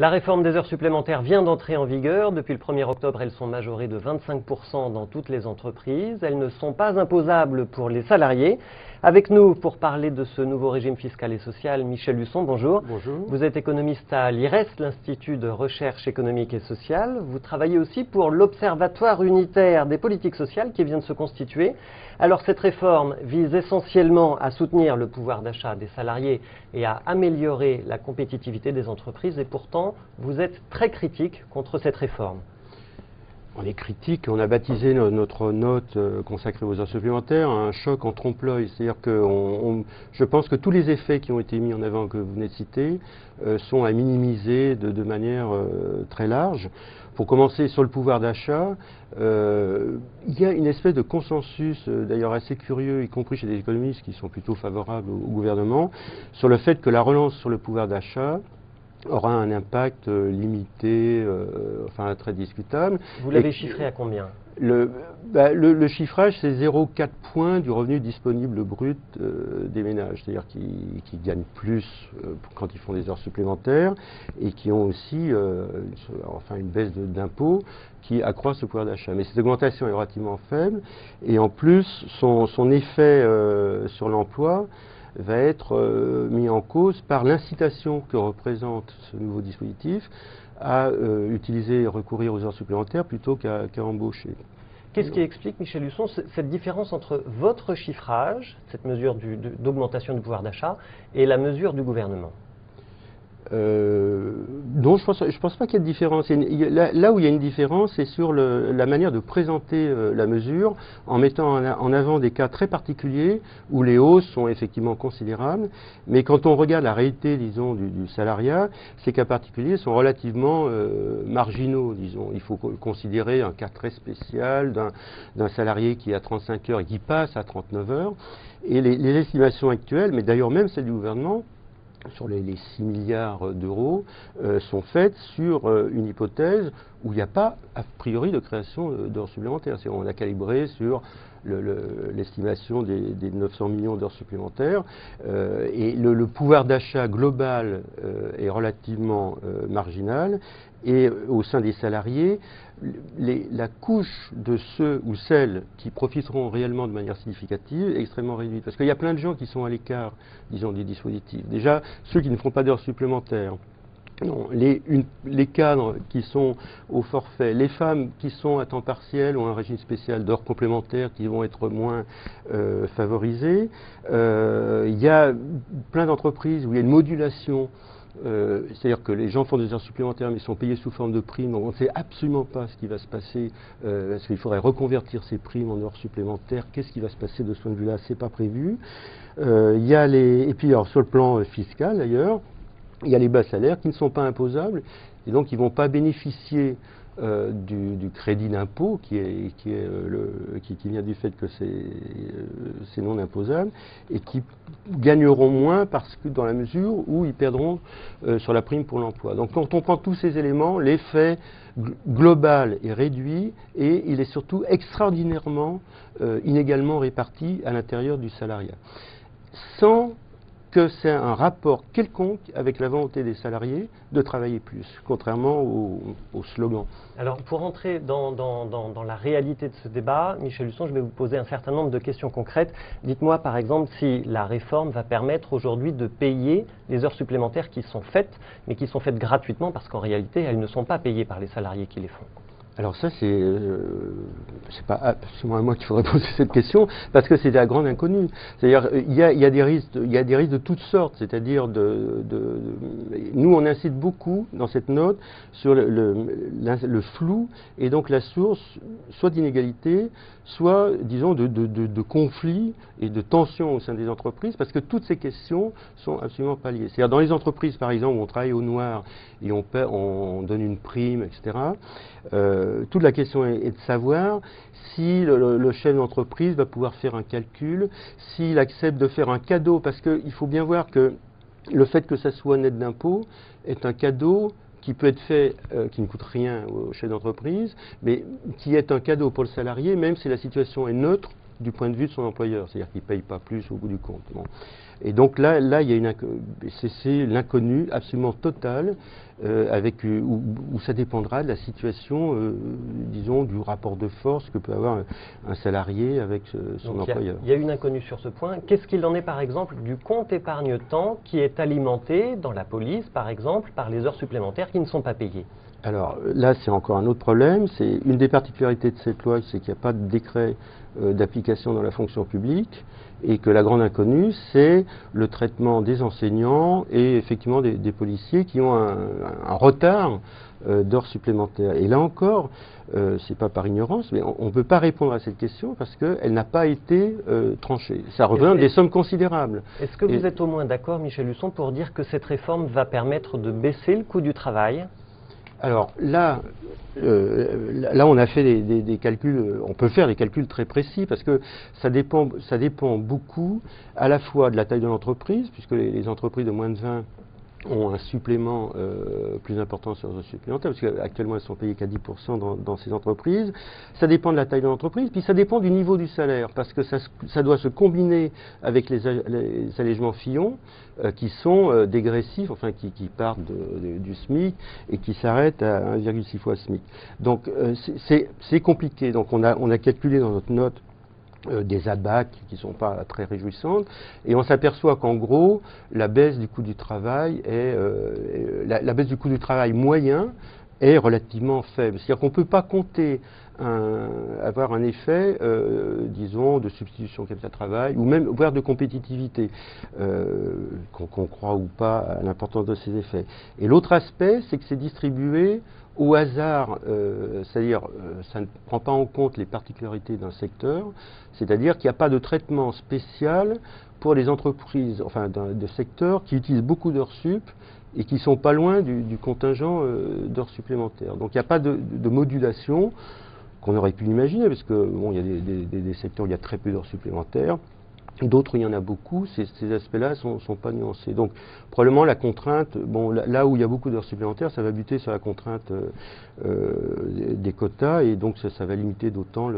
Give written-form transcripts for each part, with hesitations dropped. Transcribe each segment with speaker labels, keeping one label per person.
Speaker 1: La réforme des heures supplémentaires vient d'entrer en vigueur. Depuis le 1er octobre, elles sont majorées de 25% dans toutes les entreprises. Elles ne sont pas imposables pour les salariés. Avec nous pour parler de ce nouveau régime fiscal et social, Michel Husson, bonjour.
Speaker 2: Bonjour.
Speaker 1: Vous êtes économiste à l'IRES, l'Institut de recherche économique et sociale. Vous travaillez aussi pour l'Observatoire unitaire des politiques sociales qui vient de se constituer. Alors cette réforme vise essentiellement à soutenir le pouvoir d'achat des salariés et à améliorer la compétitivité des entreprises. Et pourtant, vous êtes très critique contre cette réforme.
Speaker 2: On est critique, on a baptisé notre note consacrée aux heures supplémentaires un choc en trompe-l'œil. C'est-à-dire que je pense que tous les effets qui ont été mis en avant, que vous venez de citer, sont à minimiser de manière très large. Pour commencer, sur le pouvoir d'achat, il y a une espèce de consensus, d'ailleurs assez curieux, y compris chez des économistes qui sont plutôt favorables au gouvernement, sur le fait que la relance sur le pouvoir d'achat aura un impact limité, enfin très discutable.
Speaker 1: Vous l'avez chiffré à combien ?
Speaker 2: Le chiffrage, c'est 0,4 points du revenu disponible brut des ménages, c'est-à-dire qui gagnent plus quand ils font des heures supplémentaires et qui ont aussi une baisse d'impôts qui accroissent le pouvoir d'achat. Mais cette augmentation est relativement faible et en plus, son effet sur l'emploi va être mis en cause par l'incitation que représente ce nouveau dispositif à utiliser et recourir aux heures supplémentaires plutôt qu'à embaucher.
Speaker 1: Qu'est-ce qui explique, Michel Husson, cette différence entre votre chiffrage, cette mesure d'augmentation du pouvoir d'achat, et la mesure du gouvernement ?
Speaker 2: Non, je pense pas qu'il y ait de différence. Là où il y a une différence, c'est sur la manière de présenter la mesure, en mettant en avant des cas très particuliers où les hausses sont effectivement considérables. Mais quand on regarde la réalité, disons, du salariat, ces cas particuliers sont relativement marginaux, disons. Il faut considérer un cas très spécial d'un salarié qui a 35 heures et qui passe à 39 heures. Et les estimations actuelles, mais d'ailleurs même celles du gouvernement, sur les 6 milliards d'euros, sont faites sur une hypothèse où il n'y a pas, a priori, de création d'heures supplémentaires. On a calibré sur l'estimation des 900 millions d'heures supplémentaires et le pouvoir d'achat global est relativement marginal. Et au sein des salariés, la couche de ceux ou celles qui profiteront réellement de manière significative est extrêmement réduite. Parce qu'il y a plein de gens qui sont à l'écart, disons, des dispositifs. Déjà, ceux qui ne font pas d'heures supplémentaires. Non, les cadres qui sont au forfait, les femmes qui sont à temps partiel ou un régime spécial d'heures complémentaires qui vont être moins favorisées. Il y a plein d'entreprises où il y a une modulation. C'est-à-dire que les gens font des heures supplémentaires mais sont payés sous forme de primes, donc on ne sait absolument pas ce qui va se passer, parce qu'il faudrait reconvertir ces primes en heures supplémentaires. Qu'est-ce qui va se passer de ce point de vue-là? C'est pas prévu. Et puis alors, sur le plan fiscal d'ailleurs, il y a les bas salaires qui ne sont pas imposables et donc ils ne vont pas bénéficier du crédit d'impôt qui vient du fait que c'est non imposable et qui gagneront moins parce que dans la mesure où ils perdront sur la prime pour l'emploi. Donc quand on prend tous ces éléments, l'effet global est réduit et il est surtout extraordinairement inégalement réparti à l'intérieur du salariat. Sans que c'est un rapport quelconque avec la volonté des salariés de travailler plus, contrairement au slogan.
Speaker 1: Alors, pour entrer dans la réalité de ce débat, Michel Husson, je vais vous poser un certain nombre de questions concrètes. Dites-moi, par exemple, si la réforme va permettre aujourd'hui de payer les heures supplémentaires qui sont faites, mais qui sont faites gratuitement, parce qu'en réalité, elles ne sont pas payées par les salariés qui les font.
Speaker 2: Alors ça, c'est pas absolument à moi qu'il faudrait poser cette question, parce que c'est de la grande inconnue. C'est-à-dire, il y a des risques de toutes sortes. C'est-à-dire, nous, on incite beaucoup dans cette note sur le flou et donc la source, soit d'inégalité, soit, disons, de conflits et de tensions au sein des entreprises, parce que toutes ces questions sont absolument pas liées. C'est-à-dire, dans les entreprises, par exemple, où on travaille au noir et on donne une prime, etc., toute la question est de savoir si le chef d'entreprise va pouvoir faire un calcul, s'il accepte de faire un cadeau, parce qu'il faut bien voir que le fait que ça soit net d'impôt est un cadeau qui peut être fait, qui ne coûte rien au chef d'entreprise, mais qui est un cadeau pour le salarié, même si la situation est neutre du point de vue de son employeur, c'est-à-dire qu'il ne paye pas plus au bout du compte. Bon. Et donc là il y a c'est l'inconnu absolument total, où ça dépendra de la situation, disons, du rapport de force que peut avoir un salarié avec son employeur.
Speaker 1: Il y a une inconnue sur ce point. Qu'est-ce qu'il en est, par exemple, du compte épargne-temps qui est alimenté dans la police, par exemple, par les heures supplémentaires qui ne sont pas payées?
Speaker 2: Alors là, c'est encore un autre problème. C'est une des particularités de cette loi, c'est qu'il n'y a pas de décret d'application dans la fonction publique, et que la grande inconnue, c'est le traitement des enseignants et effectivement des policiers qui ont un retard d'heures supplémentaires. Et là encore, c'est pas par ignorance, mais on ne peut pas répondre à cette question parce qu'elle n'a pas été tranchée. Ça représente des sommes considérables.
Speaker 1: Est-ce que vous êtes au moins d'accord, Michel Husson, pour dire que cette réforme va permettre de baisser le coût du travail?
Speaker 2: Alors là, on a fait des calculs, on peut faire des calculs très précis parce que ça dépend beaucoup à la fois de la taille de l'entreprise, puisque les entreprises de moins de 20 ont un supplément plus important sur les supplémentaires, parce qu'actuellement elles sont payées qu'à 10% dans ces entreprises. Ça dépend de la taille de l'entreprise, puis ça dépend du niveau du salaire, parce que ça doit se combiner avec les allègements Fillon, qui sont dégressifs, enfin qui partent du SMIC et qui s'arrêtent à 1,6 fois SMIC. Donc c'est compliqué. Donc on a calculé dans notre note des abacs qui ne sont pas très réjouissantes, et on s'aperçoit qu'en gros, la baisse du coût du travail la baisse du coût du travail moyen est relativement faible. C'est-à-dire qu'on ne peut pas compter avoir un effet, disons, de substitution au capital-travail, ou même voire de compétitivité, qu'on croit ou pas à l'importance de ces effets. Et l'autre aspect, c'est que c'est distribué au hasard, c'est-à-dire ça ne prend pas en compte les particularités d'un secteur, c'est-à-dire qu'il n'y a pas de traitement spécial pour les entreprises, enfin de secteurs qui utilisent beaucoup d'heures sup et qui ne sont pas loin du contingent d'heures supplémentaires. Donc il n'y a pas de modulation qu'on aurait pu l'imaginer, parce que bon, il y a des secteurs où il y a très peu d'heures supplémentaires. D'autres, il y en a beaucoup, ces aspects-là ne sont pas nuancés. Donc, probablement, la contrainte, bon, là où il y a beaucoup d'heures supplémentaires, ça va buter sur la contrainte des quotas, et donc ça va limiter d'autant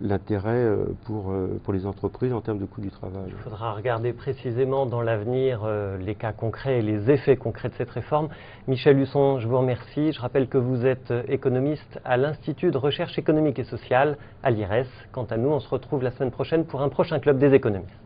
Speaker 2: l'intérêt pour les entreprises en termes de coût du travail.
Speaker 1: Il faudra regarder précisément dans l'avenir les cas concrets et les effets concrets de cette réforme. Michel Husson, je vous remercie. Je rappelle que vous êtes économiste à l'Institut de recherche économique et sociale à l'IRES. Quant à nous, on se retrouve la semaine prochaine pour un prochain Club des économistes.